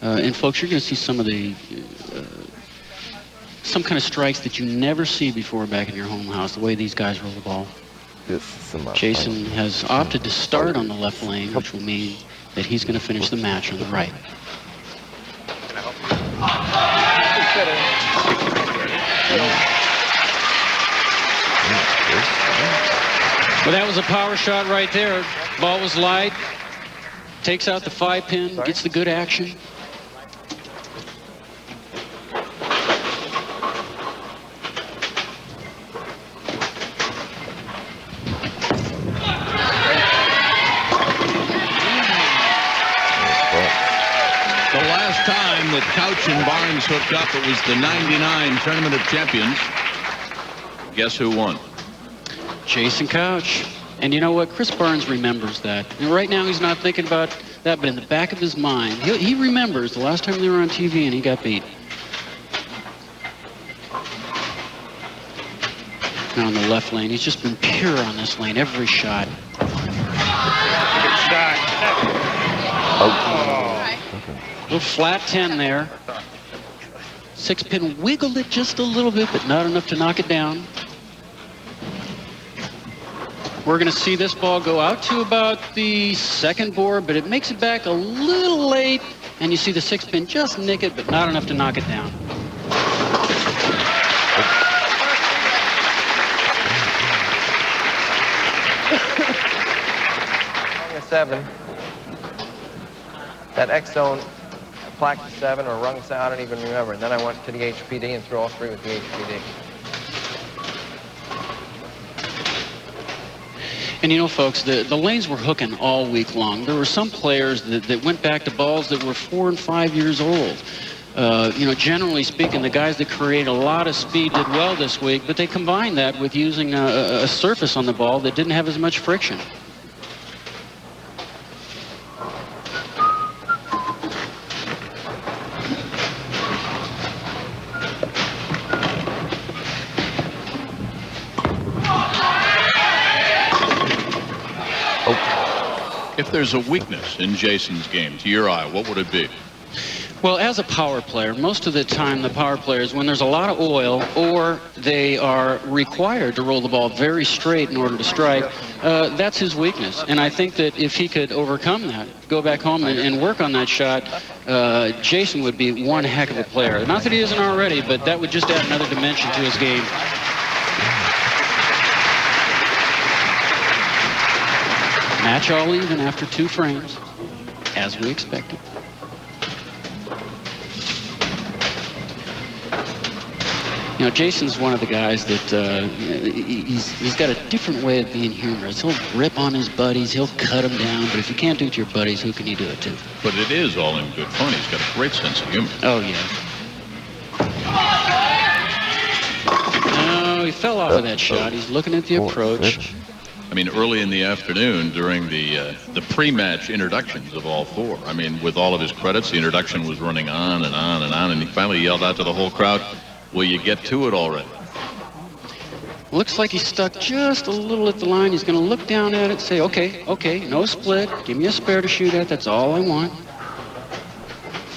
And folks, you're going to see some of the some kind of strikes that you never see before back in your home house, the way these guys roll the ball. Jason has opted to start on the left lane, which will mean that he's going to finish the match on the right. Well, that was a power shot right there. Ball was light. Takes out the 5-pin, gets the good action. Time that Couch and Barnes hooked up, it was the '99 Tournament of Champions. Guess who won? Jason Couch. And you know what? Chris Barnes remembers that. And right now he's not thinking about that, but in the back of his mind, he remembers the last time they were on TV and he got beat. Now in the left lane, he's just been pure on this lane, every shot. Good shot. Little flat 10 there. 6-pin wiggled it just a little bit, but not enough to knock it down. We're going to see this ball go out to about the second board, but it makes it back a little late, and you see the 6-pin just nick it, but not enough to knock it down. Rung a 7. That X zone. Plaque 7 or rung 7, I don't even remember. And then I went to the HPD and threw all 3 with the HPD. And you know, folks, the lanes were hooking all week long. There were some players that went back to balls that were 4 and 5 years old. You know, generally speaking, the guys that create a lot of speed did well this week, but they combined that with using a surface on the ball that didn't have as much friction. If there's a weakness in Jason's game, to your eye, what would it be? Well, as a power player, most of the time the power players, when there's a lot of oil or they are required to roll the ball very straight in order to strike, that's his weakness. And I think that if he could overcome that, go back home and work on that shot, Jason would be one heck of a player. Not that he isn't already, but that would just add another dimension to his game. Match all even after 2 frames, as we expected. You know, Jason's one of the guys that he's got a different way of being humorous. He'll rip on his buddies, he'll cut them down, but if you can't do it to your buddies, who can you do it to? But it is all in good fun. He's got a great sense of humor. Oh, yeah. No, he fell off of that shot. He's looking at the approach. I mean, early in the afternoon during the pre-match introductions of all 4, I mean, with all of his credits, the introduction was running on and on and on, and he finally yelled out to the whole crowd, "Will you get to it already?" Looks like he's stuck just a little at the line. He's going to look down at it, say, okay, no split. Give me a spare to shoot at. That's all I want.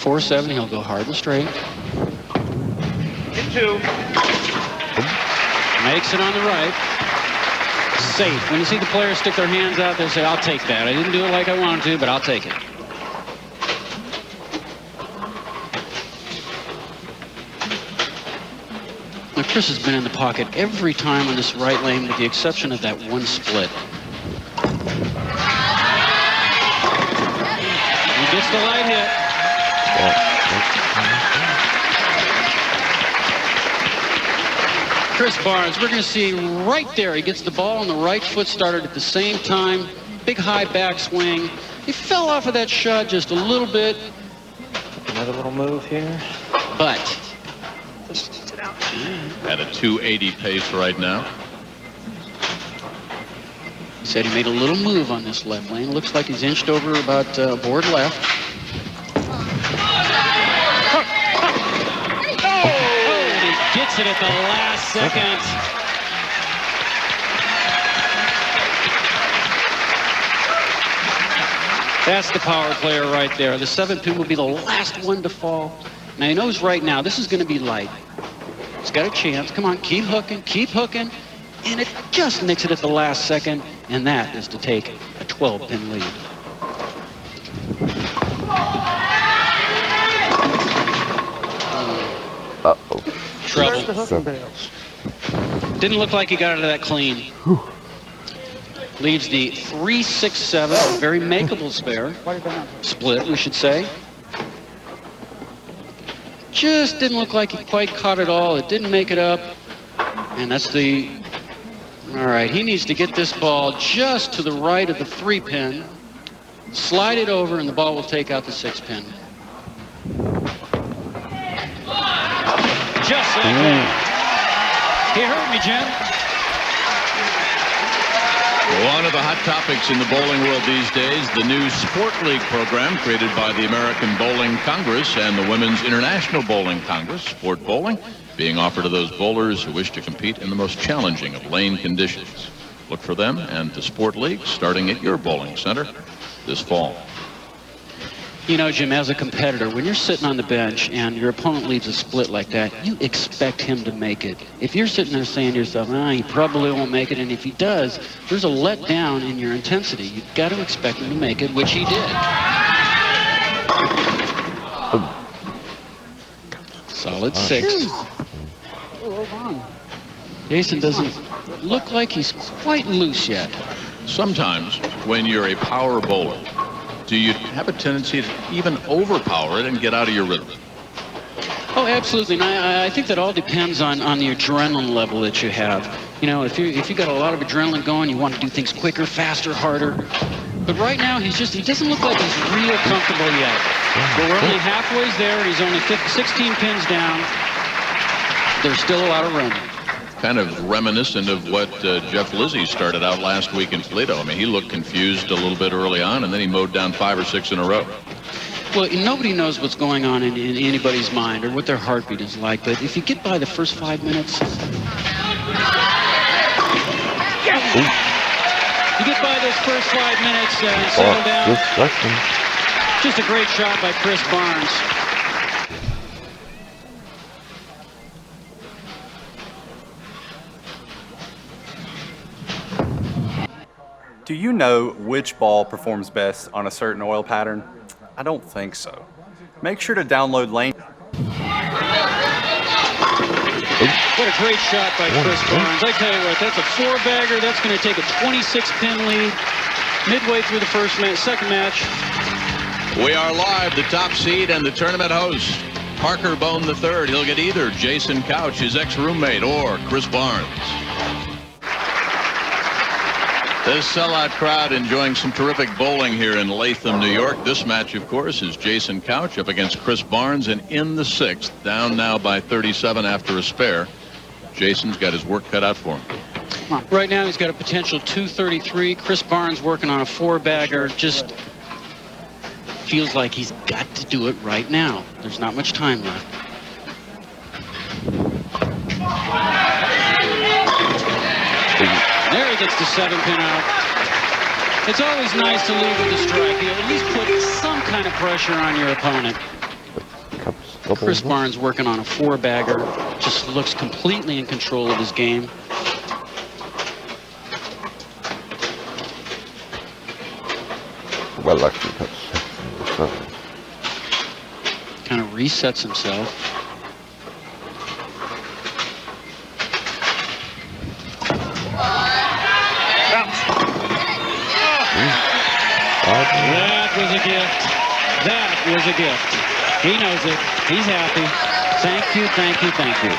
4-7, he'll go hard and straight. Hit 2. Makes it on the right. Safe. When you see the players stick their hands out, they say, I'll take that. I didn't do it like I wanted to, but I'll take it. Now, Chris has been in the pocket every time on this right lane with the exception of that one split. He gets the light hit. Chris Barnes, we're going to see right there, he gets the ball on the right foot, started at the same time, big high backswing. He fell off of that shot just a little bit. Another little move here. But at a 280 pace right now. He said he made a little move on this left lane. Looks like he's inched over about board left. Gets it at the last second. That's the power player right there. The 7-pin will be the last one to fall. Now he knows right now this is going to be light. He's got a chance. Come on, keep hooking. And it just nicks it at the last second. And that is to take a 12-pin lead. Uh-oh. Trouble. Seven. Didn't look like he got out of that clean. Leaves the 3-6-7, very makeable split, we should say. Just didn't look like he quite caught it all. It didn't make it up. And that's the... All right, he needs to get this ball just to the right of the 3-pin. Slide it over, and the ball will take out the 6-pin. Just like that. He heard me, Jim. One of the hot topics in the bowling world these days, the new Sport League program created by the American Bowling Congress and the Women's International Bowling Congress, Sport Bowling, being offered to those bowlers who wish to compete in the most challenging of lane conditions. Look for them and the Sport League starting at your bowling center this fall. You know, Jim, as a competitor, when you're sitting on the bench and your opponent leaves a split like that, you expect him to make it. If you're sitting there saying to yourself, he probably won't make it, and if he does, there's a letdown in your intensity. You've got to expect him to make it, which he did. Solid 6. Jason doesn't look like he's quite loose yet. Sometimes when you're a power bowler, do you have a tendency to even overpower it and get out of your rhythm? Oh, absolutely. And I think that all depends on the adrenaline level that you have. You know, if you got a lot of adrenaline going, you want to do things quicker, faster, harder. But right now, he doesn't look like he's real comfortable yet. But we're only halfway there, and he's only 16 pins down. There's still a lot of room. Kind of reminiscent of what Jeff Lizzie started out last week in Toledo. I mean, he looked confused a little bit early on, and then he mowed down 5 or 6 in a row. Well, nobody knows what's going on in anybody's mind or what their heartbeat is like, but if you get by the first 5 minutes... You get by those first 5 minutes and settle down. Just a great shot by Chris Barnes. Do you know which ball performs best on a certain oil pattern? I don't think so. Make sure to download Lane. What a great shot by Chris Barnes. I tell you what, that's a 4-bagger. That's going to take a 26-pin lead midway through the second match. We are live, the top seed and the tournament host, Parker Bohn III. He'll get either Jason Couch, his ex-roommate, or Chris Barnes. This sellout crowd enjoying some terrific bowling here in Latham, New York. This match, of course, is Jason Couch up against Chris Barnes, and in the 6th, down now by 37 after a spare. Jason's got his work cut out for him. Right now, he's got a potential 233. Chris Barnes working on a 4-bagger. Just feels like he's got to do it right now. There's not much time left. There he gets the 7-pin out. It's always nice to lead with a strike. You at least put some kind of pressure on your opponent. Chris Barnes working on a 4-bagger. Just looks completely in control of his game. Well, actually, that's kind of resets himself. That was a gift. That was a gift. He knows it. He's happy. Thank you, thank you, thank you.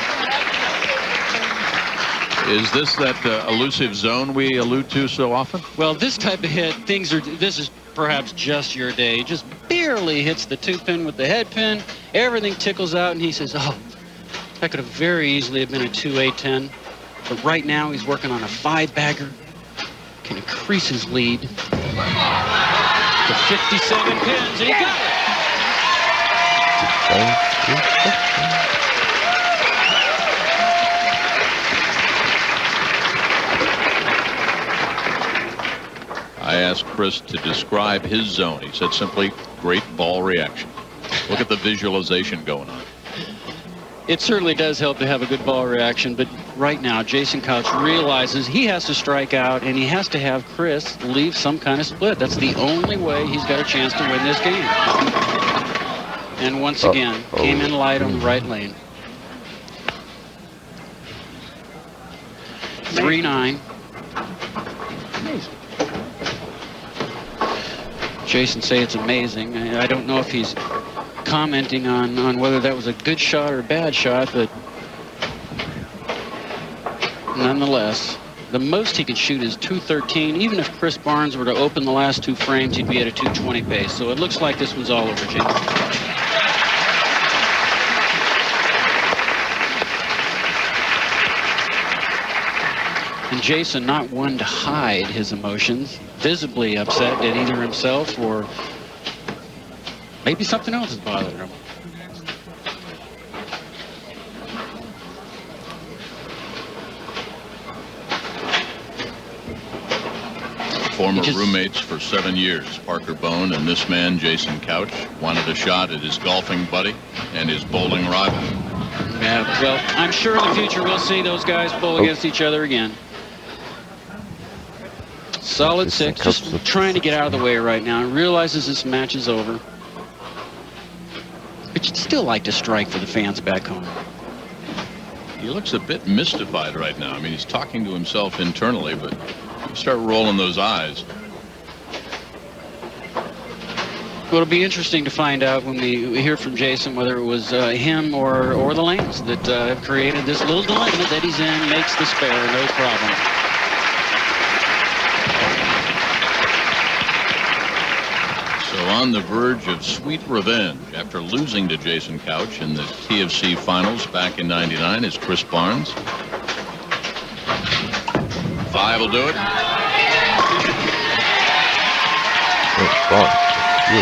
Is this that elusive zone we allude to so often? Well, this type of hit, this is perhaps just your day. Just barely hits the 2-pin with the head pin. Everything tickles out, and he says, oh, that could have very easily have been a 2-8-10. But right now, he's working on a 5-bagger. Can increase his lead to 57 pins, and he got it. I asked Chris to describe his zone. He said simply, great ball reaction. Look at the visualization going on. It certainly does help to have a good ball reaction, but right now Jason Couch realizes he has to strike out and he has to have Chris leave some kind of split. That's the only way he's got a chance to win this game. And once again, came in light on the right lane. 3-9. Jason say it's amazing. I don't know if he's commenting on whether that was a good shot or a bad shot, but nonetheless, the most he can shoot is 213. Even if Chris Barnes were to open the last 2 frames, he'd be at a 220 pace. So it looks like this one's all over Jason. And Jason, not one to hide his emotions, visibly upset at either himself or maybe something else is bothering him. Former roommates for 7 years, Parker Bohn and this man, Jason Couch, wanted a shot at his golfing buddy and his bowling rival. Yeah, well, I'm sure in the future we'll see those guys bowl against each other again. Solid 6, just trying to get out of the way right now. He realizes this match is over. But you'd still like to strike for the fans back home. He looks a bit mystified right now. I mean, he's talking to himself internally, but you start rolling those eyes. Well, it'll be interesting to find out when we hear from Jason whether it was him or the lanes that have created this little dilemma that he's in. Makes the spare, no problem. So on the verge of sweet revenge after losing to Jason Couch in the TFC finals back in '99 is Chris Barnes. 5 will do it. All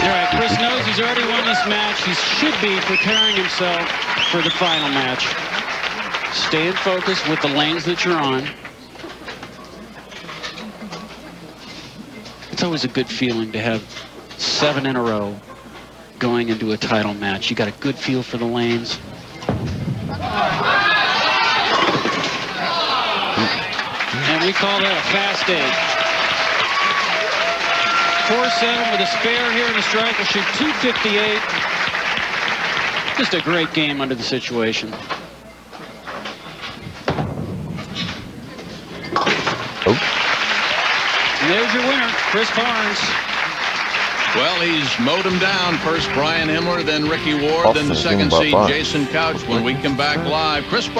right, Chris knows he's already won this match. He should be preparing himself for the final match. Stay in focus with the lanes that you're on. It's always a good feeling to have 7 in a row going into a title match. You got a good feel for the lanes. And we call that a fast 8. 4-7 with a spare here, and the strike will shoot 258. Just a great game under the situation. And there's your winner, Chris Barnes. Well, he's mowed him down. First Brian Himmler, then Ricky Ward, then the second seed Jason Couch. When we come back live, Chris Barnes.